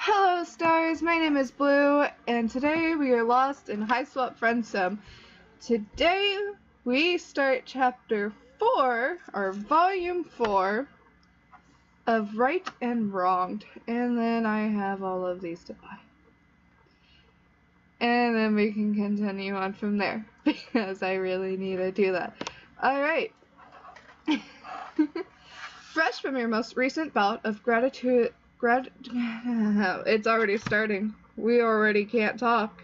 Hello stars, my name is Blue, and today we are lost in Hiveswap Friendsim. Today we start chapter 4, or volume 4, of Right and Wronged, and then I have all of these to buy. And then we can continue on from there, because I really need to do that. Alright. Fresh from your most recent bout of it's already starting. We already can't talk.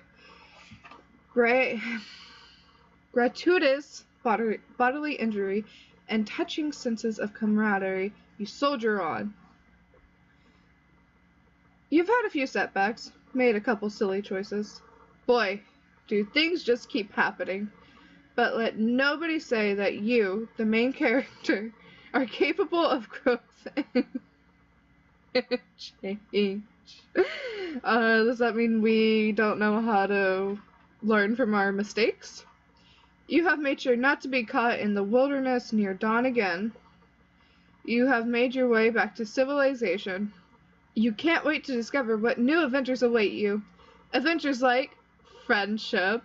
Gratuitous bodily injury and touching senses of camaraderie, you soldier on. You've had a few setbacks, made a couple silly choices. Boy, do things just keep happening. But let nobody say that you, the main character, are capable of growth and change. Does that mean we don't know how to learn from our mistakes? You have made sure not to be caught in the wilderness near dawn again. You have made your way back to civilization. You can't wait to discover what new adventures await you. Adventures like friendship.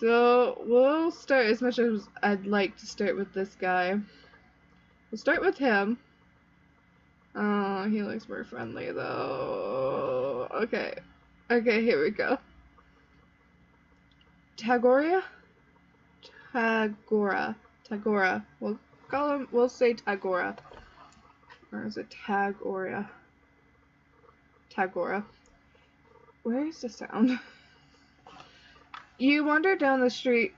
So we'll start, as much as I'd like to start with this guy. We'll start with him. Oh, he looks more friendly though. Okay. Okay, here we go. Tagora? Tagora. We'll say Tagora. Or is it Tagoria? Tagora. Where is the sound? You wander down the street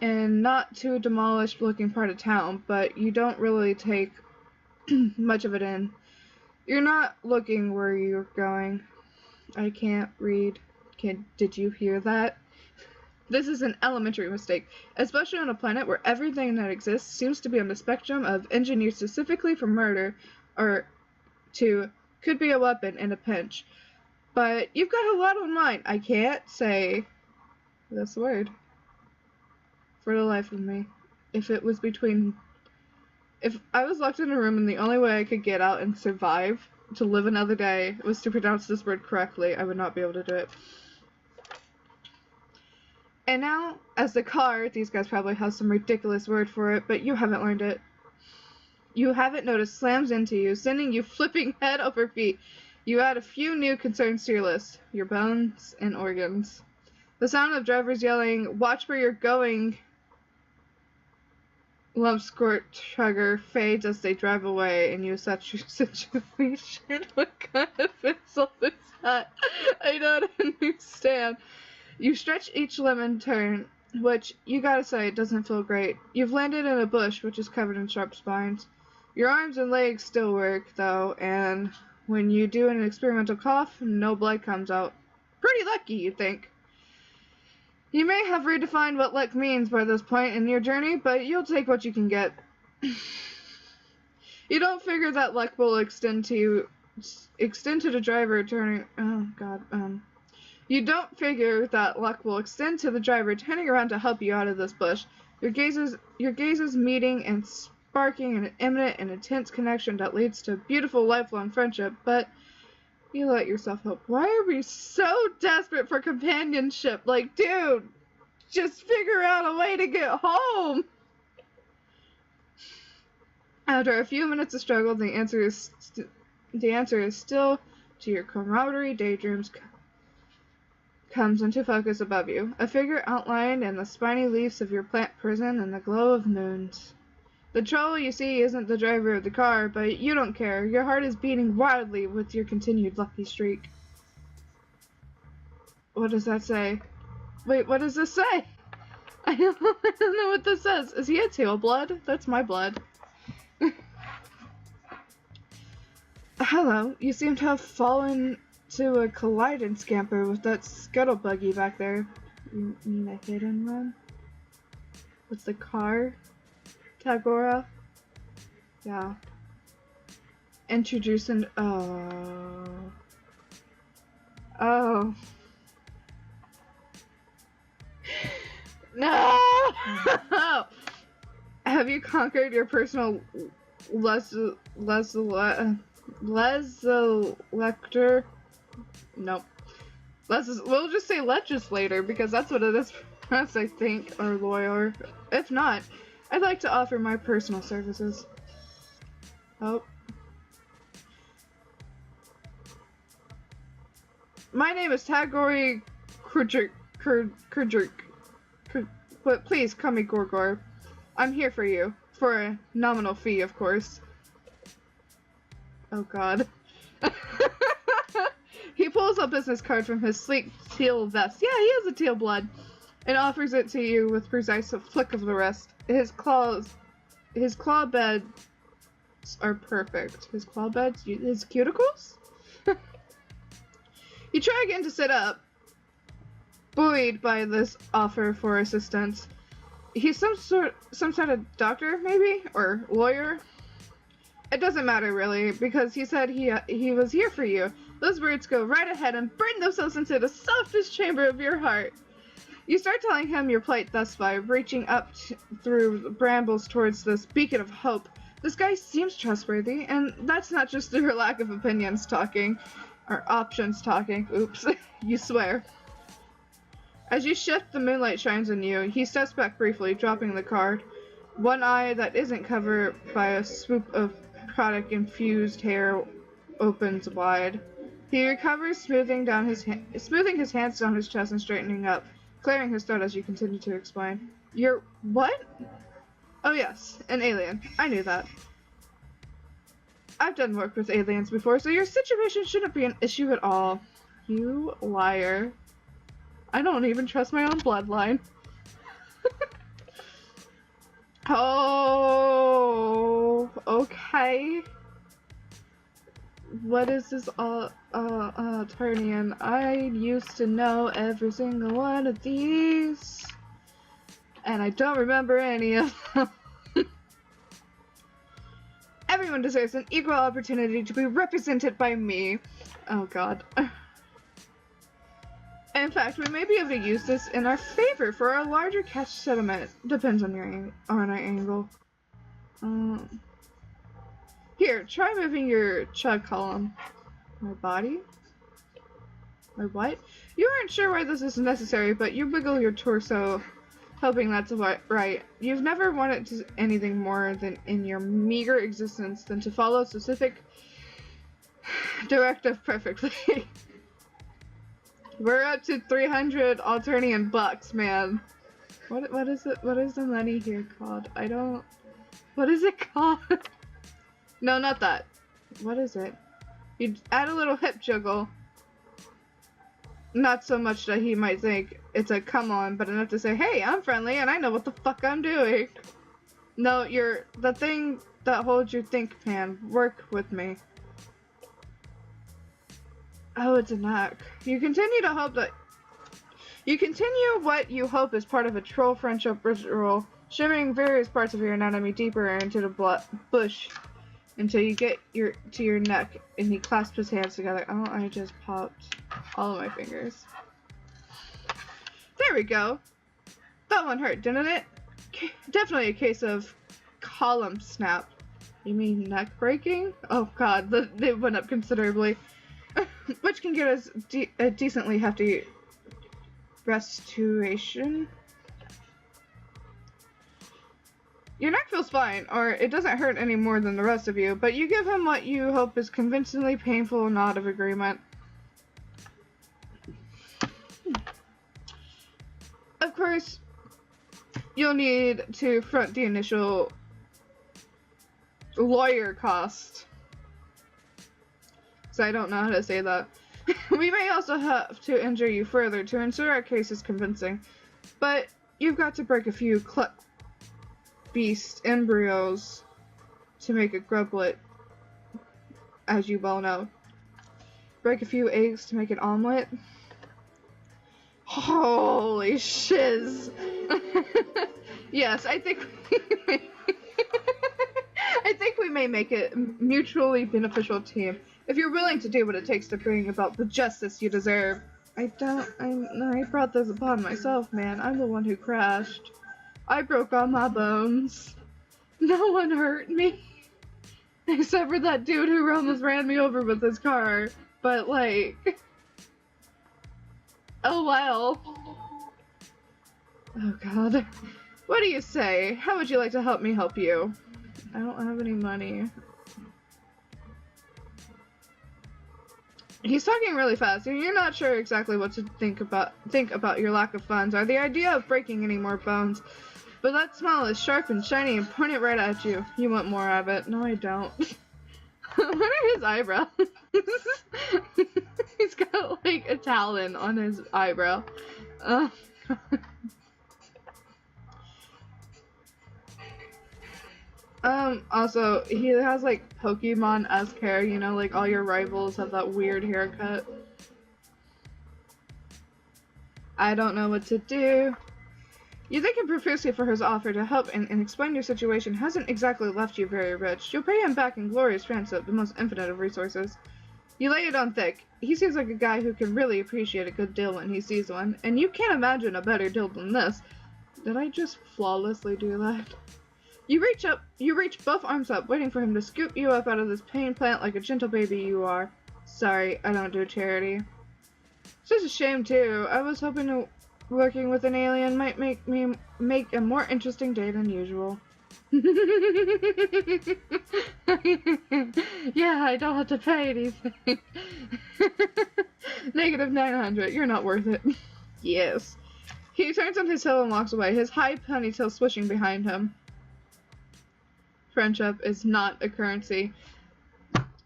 in not too demolished looking part of town, but you don't really take much of it in. You're not looking where you're going. I can't read. Did you hear that? This is an elementary mistake, especially on a planet where everything that exists seems to be on the spectrum of engineered specifically for murder, or could be a weapon in a pinch. But you've got a lot on mind. I can't say this word for the life of me. If I was locked in a room and the only way I could get out and survive to live another day was to pronounce this word correctly, I would not be able to do it. And now, as the car, these guys probably have some ridiculous word for it, but you haven't learned it. You haven't noticed slams into you, sending you flipping head over feet. You add a few new concerns to your list. Your bones and organs. The sound of drivers yelling, "Watch where you're going," lump squirt sugar fades as they drive away, and you assess your situation. What kind of insult is that? I don't understand. You stretch each limb and turn, which, you gotta say, it doesn't feel great. You've landed in a bush, which is covered in sharp spines. Your arms and legs still work, though, and when you do an experimental cough, no blood comes out. Pretty lucky, you'd think. You may have redefined what luck means by this point in your journey, but you'll take what you can get. You don't figure that luck will extend to the driver turning... Oh, God. You don't figure that luck will extend to the driver turning around to help you out of this bush. Your gazes meeting and sparking an imminent and intense connection that leads to a beautiful lifelong friendship, but... You let yourself hope. Why are we so desperate for companionship? Like, dude, just figure out a way to get home. After a few minutes of struggle, the answer is still to your camaraderie daydreams comes into focus above you. A figure outlined in the spiny leaves of your plant prison in the glow of moons. The troll you see isn't the driver of the car, but you don't care. Your heart is beating wildly with your continued lucky streak. What does that say? Wait, what does this say? I don't know what this says. Is he a tail blood? That's my blood. Hello, you seem to have fallen to a collide and scamper with that scuttle buggy back there. You mean a hit and run? With the car? Tagora? Yeah. Introducing... Oh. Oh. No! Have you conquered your personal Legislator. Nope. We'll just say legislator because that's what it is for us, I think, or lawyer. If not, I'd like to offer my personal services. Oh. My name is Tagori Krudrik, but please call me Gorgor. I'm here for you, for a nominal fee, of course. Oh god. He pulls a business card from his sleek teal vest. Yeah, he has a teal blood. And offers it to you with precise flick of the wrist. His claw beds are perfect. His claw beds? His cuticles? You try again to sit up, buoyed by this offer for assistance. He's some sort of doctor, maybe? Or lawyer? It doesn't matter, really, because he said he was here for you. Those words go right ahead and burn themselves into the softest chamber of your heart. You start telling him your plight thus by reaching up through the brambles towards this beacon of hope. This guy seems trustworthy, and that's not just through her lack of opinions talking, or options talking. Oops, you swear. As you shift, the moonlight shines on you. He steps back briefly, dropping the card. One eye that isn't covered by a swoop of product-infused hair opens wide. He recovers, smoothing his hands down his chest and straightening up, clearing his throat as you continue to explain. You're what? Oh yes, an alien. I knew that. I've done work with aliens before, so your situation shouldn't be an issue at all. You liar. I don't even trust my own bloodline. Oh, okay. What is this Alternian? I used to know every single one of these, and I don't remember any of them. Everyone deserves an equal opportunity to be represented by me. Oh god. In fact, we may be able to use this in our favor for a larger cash settlement. Depends on our angle. Here, try moving your chug column. My body? My what? You aren't sure why this is necessary, but you wiggle your torso, hoping that's right. You've never wanted anything more than in your meager existence than to follow specific directive perfectly. We're up to 300 Alternian bucks, man. What is it? What is the money here called? What is it called? No, not that. What is it? You add a little hip jiggle. Not so much that he might think it's a come on, but enough to say, hey, I'm friendly and I know what the fuck I'm doing. No, you're the thing that holds your think pan. Work with me. Oh, it's a knack. You continue what you hope is part of a troll friendship ritual, shimmering various parts of your anatomy deeper into the bush until you get to your neck, and he clasps his hands together. Oh, I just popped all of my fingers. There we go. That one hurt, didn't it? Definitely a case of column snap. You mean neck breaking? Oh god, they went up considerably. Which can get us a decently hefty restoration. Your neck feels fine, or it doesn't hurt any more than the rest of you, but you give him what you hope is convincingly painful nod of agreement. Of course, you'll need to front the initial lawyer cost. So I don't know how to say that. We may also have to injure you further to ensure our case is convincing, but you've got to break a few beast embryos to make a grublet, as you well know. Break a few eggs to make an omelet. Holy shiz! Yes, I think we may make it a mutually beneficial team. If you're willing to do what it takes to bring about the justice you deserve. I brought this upon myself, man. I'm the one who crashed. I broke all my bones. No one hurt me. Except for that dude who almost ran me over with his car. But, like... Oh, well. Oh, God. What do you say? How would you like to help me help you? I don't have any money. He's talking really fast, and you're not sure exactly what to think about your lack of funds or the idea of breaking any more bones. But that smile is sharp and shiny and pointed right at you. You want more of it. No, I don't. What are his eyebrows? He's got like a talon on his eyebrow. Also, he has like Pokemon-esque hair, you know, like all your rivals have that weird haircut. I don't know what to do. You thank him profusely for his offer to help and explain your situation hasn't exactly left you very rich. You'll pay him back in glorious friendship, the most infinite of resources. You lay it on thick. He seems like a guy who can really appreciate a good deal when he sees one, and you can't imagine a better deal than this. Did I just flawlessly do that? You reach both arms up, waiting for him to scoop you up out of this pain plant like a gentle baby you are. Sorry, I don't do charity. It's just a shame, too. I was hoping working with an alien might make a more interesting day than usual. Yeah, I don't have to pay anything. -900. You're not worth it. Yes. He turns on his heel and walks away, his high ponytail swishing behind him. Friendship is not a currency.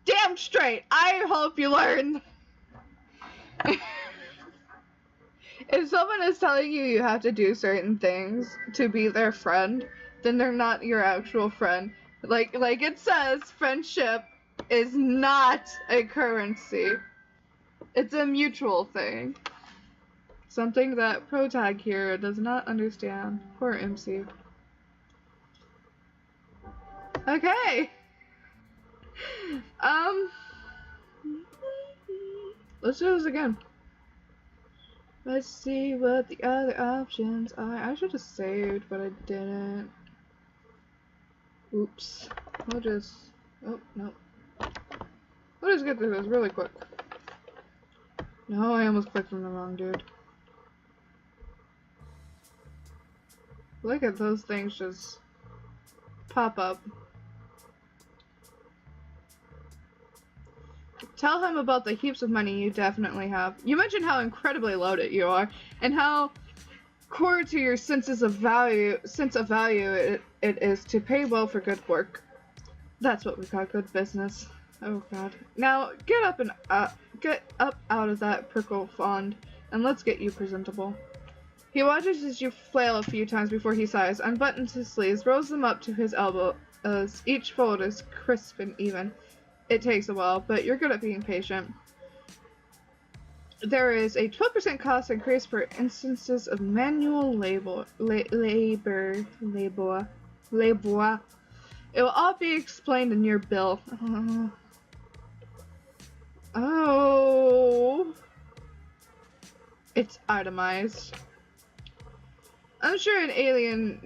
Damn straight! I hope you learn! If someone is telling you you have to do certain things to be their friend, then they're not your actual friend. Like it says, friendship is not a currency. It's a mutual thing. Something that Protag here does not understand. Poor MC. Okay. Let's do this again. Let's see what the other options are. I should have saved, but I didn't. Oops. We'll just... Oh, no. We'll just get through this really quick. No, I almost clicked on the wrong dude. Look at those things just pop up. Tell him about the heaps of money you definitely have. You mentioned how incredibly loaded you are, and how core to your sense of value it is to pay well for good work. That's what we call good business. Oh God. Now get up out of that prickle fond, and let's get you presentable. He watches as you flail a few times before he sighs, unbuttons his sleeves, rolls them up to his elbow, as each fold is crisp and even. It takes a while, but you're good at being patient. There is a 12% cost increase for instances of manual labor. It will all be explained in your bill. Oh. It's itemized. I'm sure an alien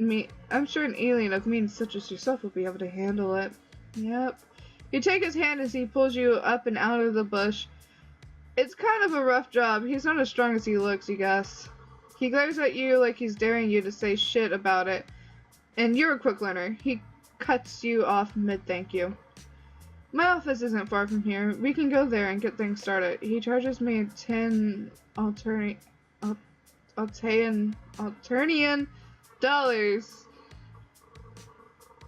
of means such as yourself will be able to handle it. Yep. You take his hand as he pulls you up and out of the bush. It's kind of a rough job. He's not as strong as he looks, you guess. He glares at you like he's daring you to say shit about it. And you're a quick learner. He cuts you off mid-thank you. My office isn't far from here. We can go there and get things started. He charges me 10 Alternian Dollars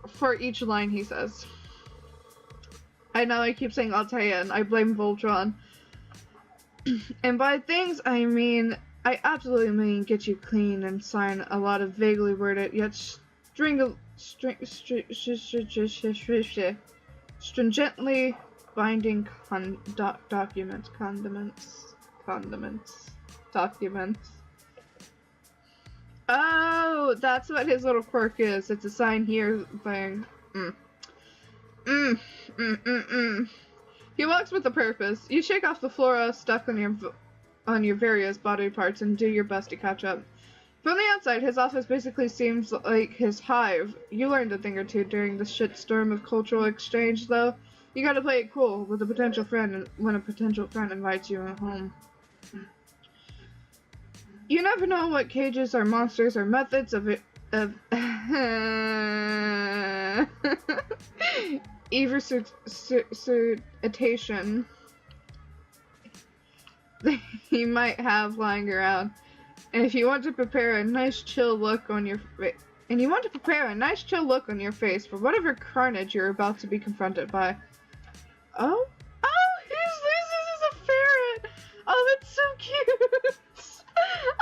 for each line he says. I know I keep saying Altean. I blame Voltron. And by things, I absolutely mean get you clean and sign a lot of vaguely worded yet stringently binding documents. Oh, that's what his little quirk is. It's a sign here thing. He walks with a purpose. You shake off the flora stuck on your various body parts and do your best to catch up. From the outside, his office basically seems like his hive. You learned a thing or two during the shitstorm of cultural exchange, though. You gotta play it cool with a potential friend when a potential friend invites you home. You never know what cages are monsters or methods of evisceration he might have lying around. And if you want to prepare a nice chill look on your face, for whatever carnage you're about to be confronted by. Oh, this is a ferret. Oh, that's so cute.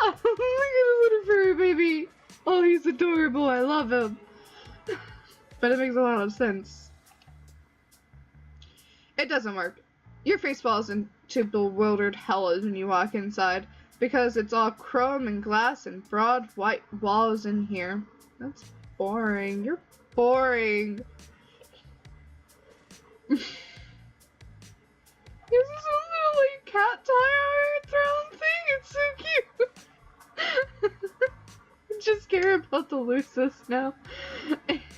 Oh, look at the little furry baby. Oh, he's adorable. I love him. But it makes a lot of sense. It doesn't work. Your face falls into bewildered hell when you walk inside, because it's all chrome and glass and broad white walls in here. That's boring. You're boring. This is a little like cat tire throne thing. It's so cute. Just care about the Lucis now.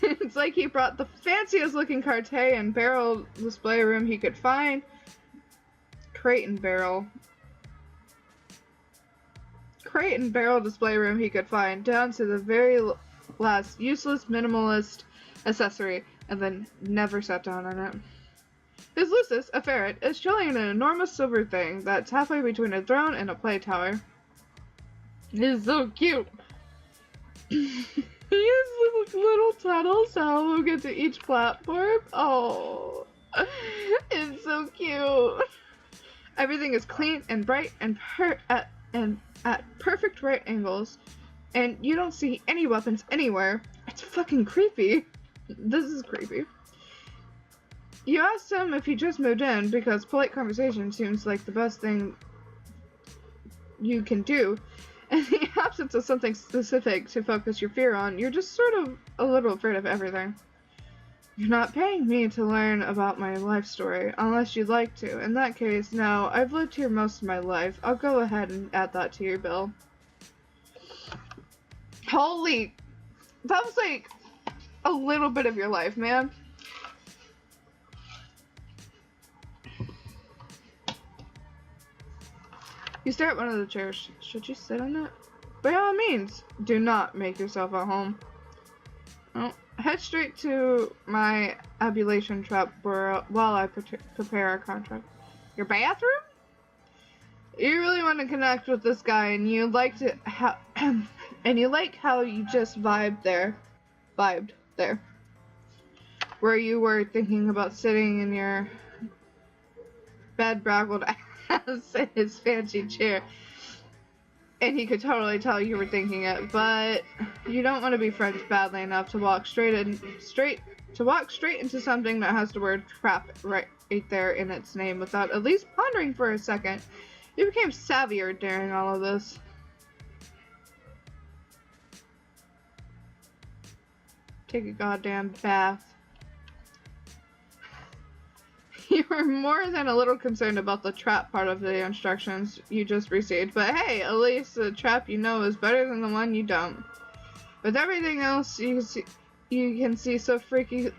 It's like he brought the fanciest looking carte and barrel display room he could find. Crate and barrel display room he could find, down to the very last useless minimalist accessory, and then never sat down on it. His Lucis, a ferret, is chilling in an enormous silver thing that's halfway between a throne and a play tower. It is so cute. He has little tunnels to help him get to each platform. Oh, it's so cute. Everything is clean and bright and at perfect right angles, and you don't see any weapons anywhere. It's fucking creepy. This is creepy. You asked him if he just moved in, because polite conversation seems like the best thing you can do. In the absence of something specific to focus your fear on, you're just sort of a little afraid of everything. You're not paying me to learn about my life story, unless you'd like to. In that case, no, I've lived here most of my life. I'll go ahead and add that to your bill. Holy, that was like a little bit of your life, man. You stare at one of the chairs. Should you sit on it? By all means, do not make yourself at home. Oh, head straight to my abulation trap while I prepare our contract. Your bathroom? You really want to connect with this guy, and you like how you just vibed there, where you were thinking about sitting in your bed braggled ass in his fancy chair, and he could totally tell you were thinking it, but you don't want to be friends badly enough to walk straight into something that has the word trap right there in its name without at least pondering for a second. You became savvier during all of this. Take a goddamn bath. You were more than a little concerned about the trap part of the instructions you just received, but hey, at least the trap you know is better than the one you don't. With everything else you can see so freaky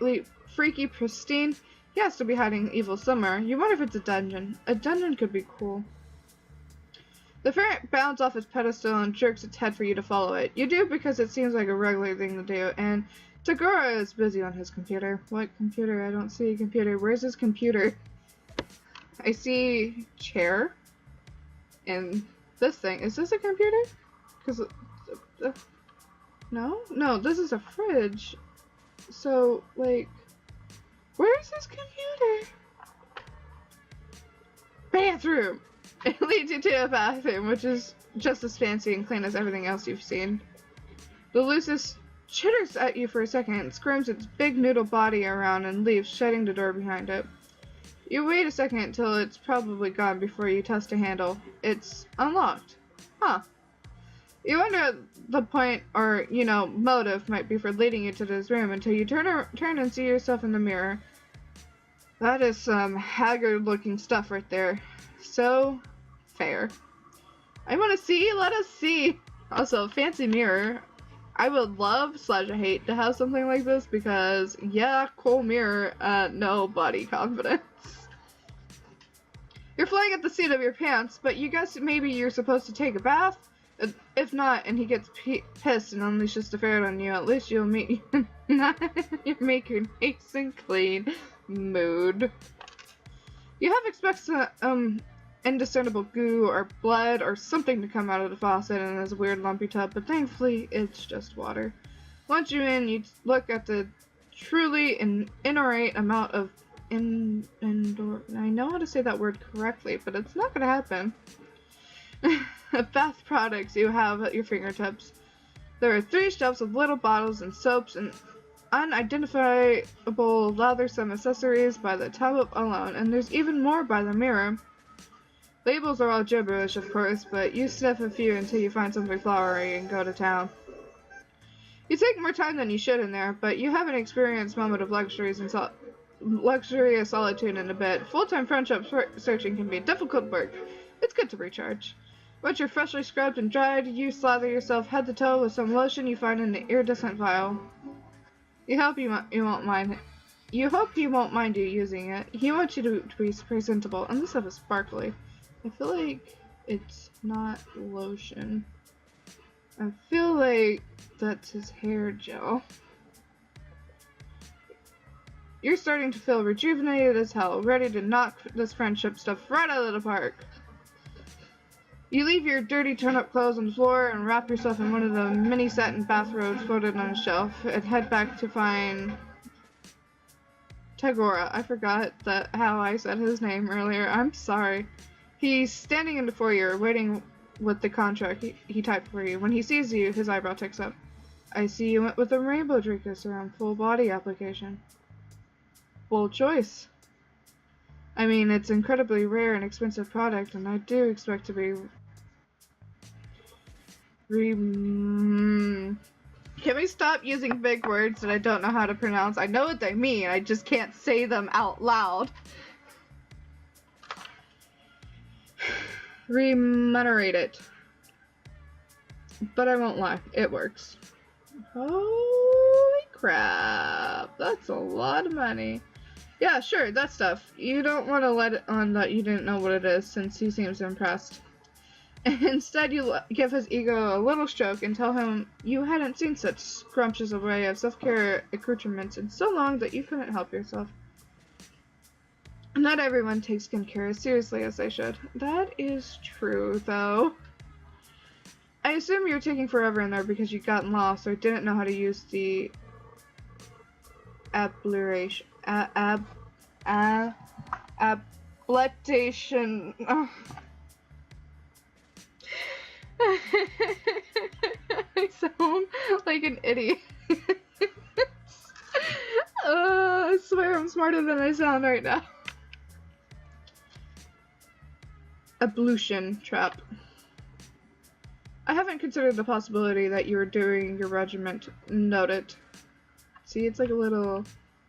pristine, he has to be hiding evil somewhere. You wonder if it's a dungeon. A dungeon could be cool. The ferret bounds off its pedestal and jerks its head for you to follow it. You do because it seems like a regular thing to do, and Tagora is busy on his computer. What computer? I don't see a computer. Where's his computer? I see chair and this thing. Is this a computer? Because no, this is a fridge. So like, where's his computer? Bathroom. It leads you to a bathroom, which is just as fancy and clean as everything else you've seen. The Lucis chitters at you for a second, squirms its big noodle body around, and leaves, shutting the door behind it. You wait a second until it's probably gone before you test a handle. It's unlocked. Huh. You wonder the point or, motive might be for leading you to this room until you turn and see yourself in the mirror. That is some haggard-looking stuff right there. So fair. I want to see? Let us see. Also, fancy mirror. I would love / hate to have something like this because, yeah, cool mirror, no body confidence. You're flying at the seat of your pants, but you guess maybe you're supposed to take a bath? If not, and he gets pissed and unleashes the ferret on you, at least you'll make you make your nice and clean mood. You have expected indiscernible goo or blood or something to come out of the faucet in this weird lumpy tub, but thankfully it's just water. Once you're in, you look at the truly inorate amount of I know how to say that word correctly, but it's not gonna happen. Bath products you have at your fingertips. There are 3 shelves of little bottles and soaps and unidentifiable lathersome accessories by the tub alone, and there's even more by the mirror. Labels are all gibberish, of course, but you sniff a few until you find something flowery and go to town. You take more time than you should in there, but you haven't experienced moment of luxurious solitude in a bit. Full-time friendship searching can be difficult work. It's good to recharge. Once you're freshly scrubbed and dried, you slather yourself head to toe with some lotion you find in the iridescent vial. You hope you won't mind you using it. He wants you to be presentable, and this stuff is sparkly. I feel like it's not lotion. I feel like that's his hair gel. You're starting to feel rejuvenated as hell, ready to knock this friendship stuff right out of the park. You leave your dirty turn-up clothes on the floor and wrap yourself in one of the mini satin bathrobes folded on a shelf and head back to find Tagora. I forgot how I said his name earlier. I'm sorry. He's standing in the foyer, waiting with the contract he typed for you. When he sees you, his eyebrow ticks up. I see you went with a rainbow drinker serum full body application. Bold choice. I mean, it's incredibly rare and expensive product, and I do expect to be Can we stop using big words that I don't know how to pronounce? I know what they mean, I just can't say them out loud. Remunerate. But I won't lie, it works. Holy crap, that's a lot of money. Yeah, sure, that stuff. You don't want to let it on that you didn't know what it is, since he seems impressed. Instead, you give his ego a little stroke and tell him you hadn't seen such scrumptious array of self-care accoutrements in so long that you couldn't help yourself. Not everyone takes skincare as seriously as they should. That is true, though. I assume you're taking forever in there because you got lost or didn't know how to use the ablation. Abletation. Oh. I sound like an idiot. I swear I'm smarter than I sound right now. Ablution trap. I haven't considered the possibility that you were doing your regiment. Noted. See, it's like a little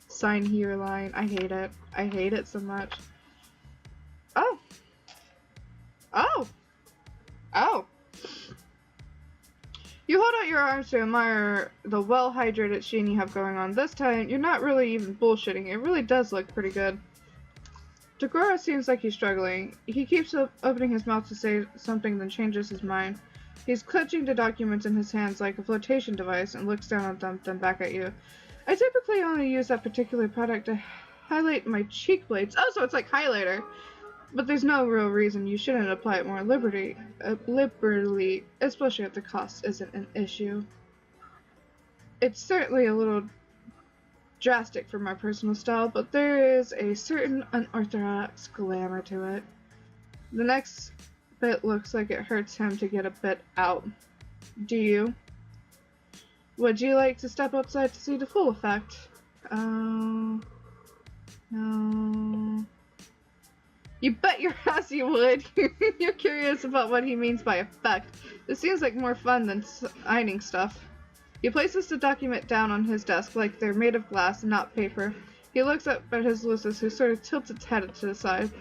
sign here line. I hate it. I hate it so much. Oh. Oh. Oh. You hold out your arms to admire the well-hydrated sheen you have going on. This time, you're not really even bullshitting. It really does look pretty good. Tagora seems like he's struggling. He keeps opening his mouth to say something, then changes his mind. He's clutching the documents in his hands like a flotation device and looks down at them, then back at you. I typically only use that particular product to highlight my cheek blades. Oh, so it's like highlighter. But there's no real reason you shouldn't apply it more liberally, especially if the cost isn't an issue. It's certainly a little drastic for my personal style, but there is a certain unorthodox glamour to it. The next bit looks like it hurts him to get a bit out. Do you? Would you like to step outside to see the full effect? No. You bet your ass you would. You're curious about what he means by effect. This seems like more fun than signing stuff. He places the document down on his desk like they're made of glass and not paper. He looks up at his Lucis, who sort of tilts its head to the side.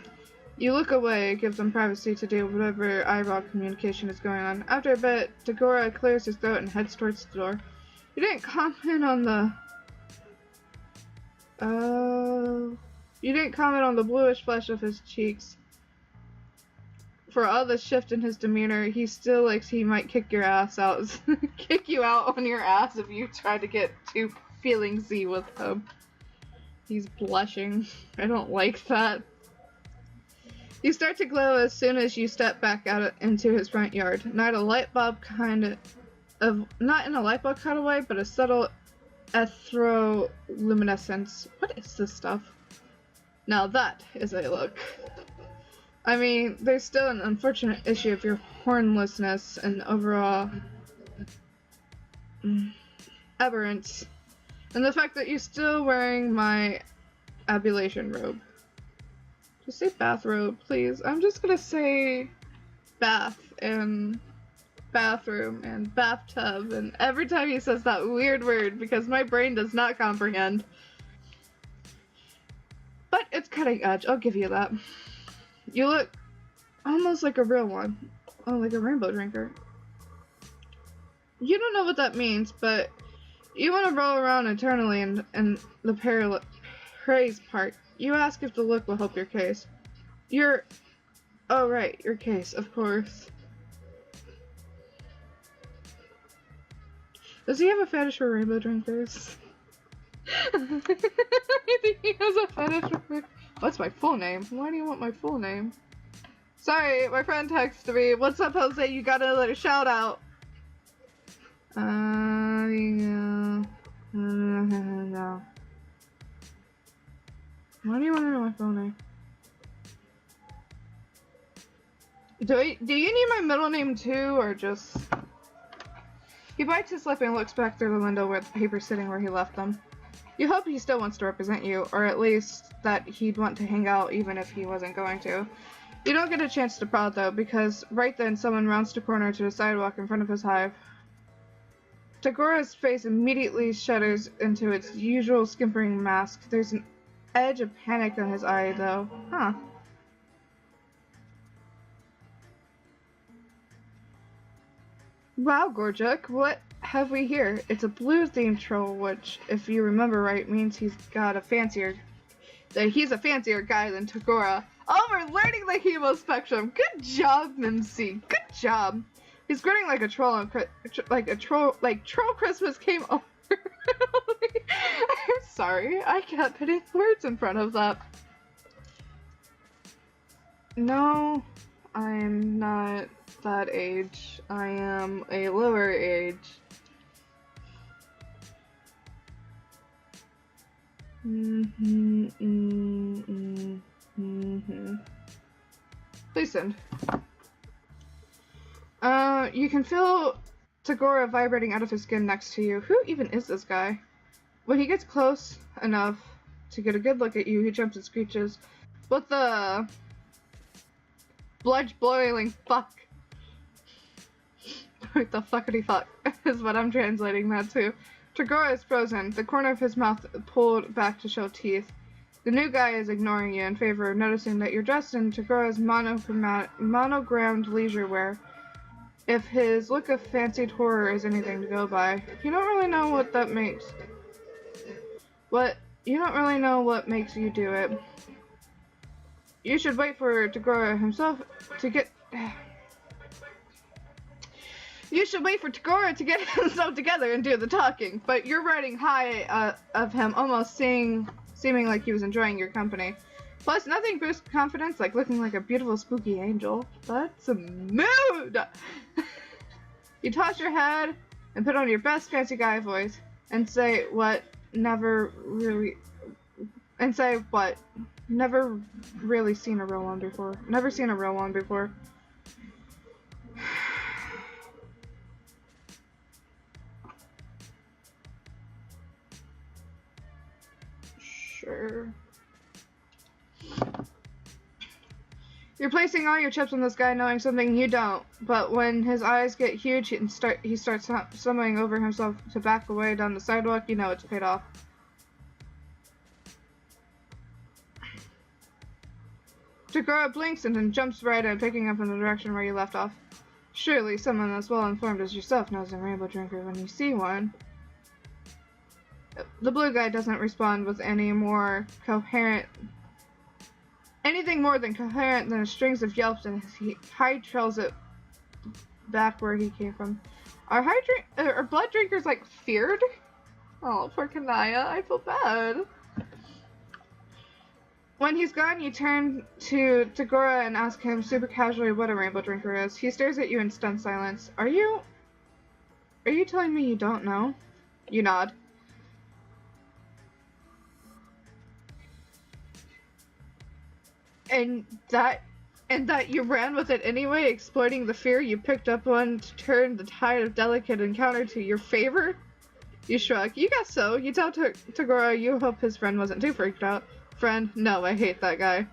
You look away, it gives them privacy to do whatever eyebrow communication is going on. After a bit, Tagora clears his throat and heads towards the door. You didn't comment on the... You didn't comment on the bluish flesh of his cheeks. For all the shift in his demeanor, he still likes he might kick your ass out. Kick you out on your ass if you try to get too feelingsy with him. He's blushing. I don't like that. You start to glow as soon as you step back out into his front yard. Not in a light bulb kind of way, but a subtle ethroluminescence. What is this stuff? Now that is a look. I mean, there's still an unfortunate issue of your hornlessness and overall aberrance, and the fact that you're still wearing my ablution robe. Just say bathrobe, please. I'm just gonna say bath and bathroom and bathtub, and every time he says that weird word, because my brain does not comprehend. But it's cutting edge, I'll give you that. You look almost like a real one. Oh, like a rainbow drinker. You don't know what that means, but you want to roll around eternally in the praise part. You ask if the look will help your case. Oh right, your case, of course. Does he have a fetish for rainbow drinkers? I think he has a fetish for... What's my full name? Why do you want my full name? Sorry, my friend texted me. What's up, Jose? You got another shout out. Yeah. No. Why do you want to know my full name? Do you need my middle name too, or just... He bites his lip and looks back through the window where the paper's sitting where he left them. You hope he still wants to represent you, or at least that he'd want to hang out even if he wasn't going to. You don't get a chance to prod though, because right then someone rounds the corner to the sidewalk in front of his hive. Tagora's face immediately shudders into its usual skimpering mask. There's an edge of panic in his eye though. Huh. Wow, Gorjuk, what have we here? It's a blue-themed troll, which, if you remember right, means he's a fancier guy than Tagora. Oh, we're learning the hemo spectrum. Good job, Mincy. Good job. He's grinning like a troll, Troll Christmas came over. I'm sorry, I kept putting words in front of that. No, I'm not that age. I am a lower age. Please send. You can feel Tagora vibrating out of his skin next to you. Who even is this guy? When he gets close enough to get a good look at you, he jumps and screeches. What the... blood-boiling fuck? What the fuckity fuck is what I'm translating that to. Tagora is frozen, the corner of his mouth pulled back to show teeth. The new guy is ignoring you in favor of noticing that you're dressed in Tagora's monogrammed leisure wear. If his look of fancied horror is anything to go by, you don't really know what that makes. You don't really know what makes you do it. You should wait for Tagora himself to get... You should wait for Tagora to get himself together and do the talking, but you're riding high of him, almost seeming like he was enjoying your company. Plus, nothing boosts confidence like looking like a beautiful spooky angel. That's a mood! You toss your head and put on your best fancy guy voice and say what never really seen a real one before. Never seen a real one before. Sure. You're placing all your chips on this guy knowing something you don't, but when his eyes get huge and he starts stumbling over himself to back away down the sidewalk, you know it's paid off. Tagora blinks and then jumps right in, picking up in the direction where you left off. Surely someone as well informed as yourself knows a rainbow drinker when you see one. The blue guy doesn't respond with anything more coherent than strings of yelps, and he hightails it back where he came from. Are blood drinkers like feared? Oh, poor Kanaya, I feel bad. When he's gone, you turn to Tagora and ask him super casually what a rainbow drinker is. He stares at you in stunned silence. Are you telling me you don't know? You nod. And that you ran with it anyway, exploiting the fear you picked up on to turn the tide of delicate encounter to your favor? You shrug. You guess so. You tell Tagora you hope his friend wasn't too freaked out. Friend? No, I hate that guy.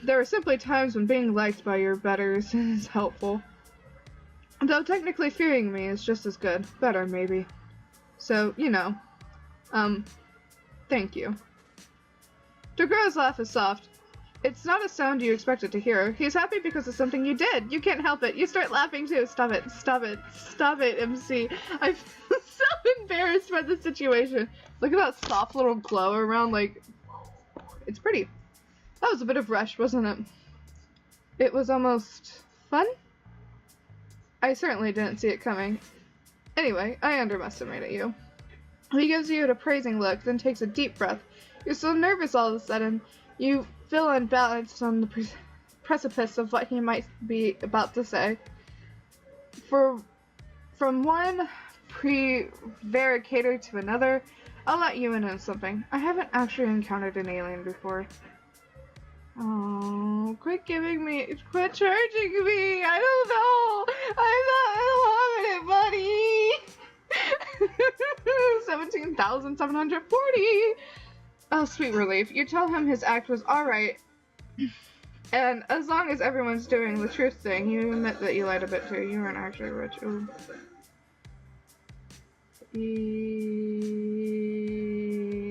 There are simply times when being liked by your betters is helpful. Though technically fearing me is just as good. Better, maybe. So, you know. Thank you. Tagora's laugh is soft. It's not a sound you expected to hear. He's happy because of something you did. You can't help it. You start laughing too. Stop it. Stop it. Stop it, MC. I feel so embarrassed by the situation. Look at that soft little glow around, like... It's pretty. That was a bit of rush, wasn't it? It was almost fun? I certainly didn't see it coming. Anyway, I underestimated you. He gives you an appraising look, then takes a deep breath. You're so nervous all of a sudden. You feel unbalanced on the precipice of what he might be about to say. From one prevaricator to another, I'll let you in on something. I haven't actually encountered an alien before. Oh, quit charging me. I don't know. I'm not loving it, buddy. 17,740. Oh, sweet relief. You tell him his act was alright. And as long as everyone's doing the truth thing, you admit that you lied a bit too. You weren't actually rich. Ooh.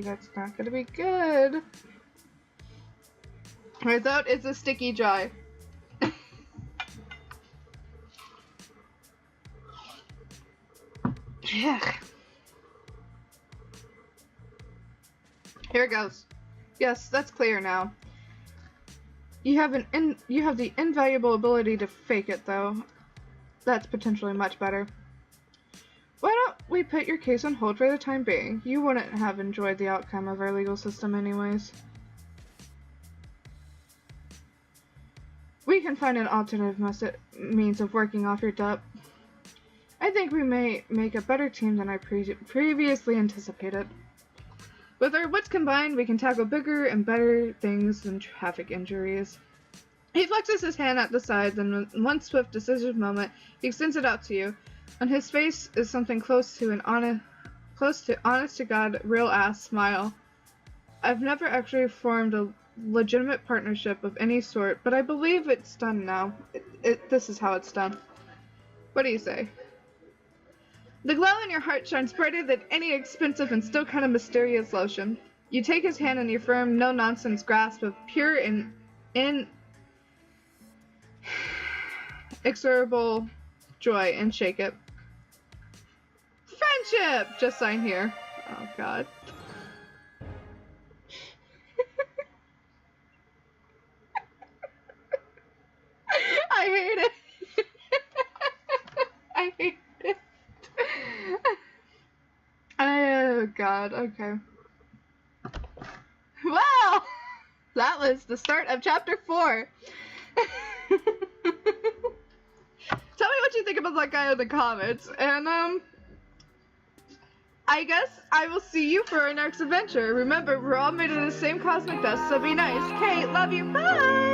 That's not gonna be good. My throat is a sticky dry. Yeah. Here it goes. Yes, that's clear now. You have the invaluable ability to fake it, though. That's potentially much better. Why don't we put your case on hold for the time being? You wouldn't have enjoyed the outcome of our legal system anyways. We can find an alternative means of working off your debt. I think we may make a better team than I previously anticipated. With our wits combined, we can tackle bigger and better things than traffic injuries. He flexes his hand at the side, then in one swift, decisive moment, he extends it out to you. On his face is something close to honest-to-God, real-ass smile. I've never actually formed a legitimate partnership of any sort, but I believe it's done now. This is how it's done. What do you say? The glow in your heart shines brighter than any expensive and still kind of mysterious lotion. You take his hand in your firm, no-nonsense grasp of pure and inexorable joy and shake it. Friendship! Just sign here. Oh, God. I hate it. I hate it. Oh, God. Okay. Well, that was the start of chapter 4. Tell me what you think about that guy in the comments, and I guess I will see you for our next adventure. Remember, we're all made of the same cosmic dust, so be nice. Kate, love you, bye!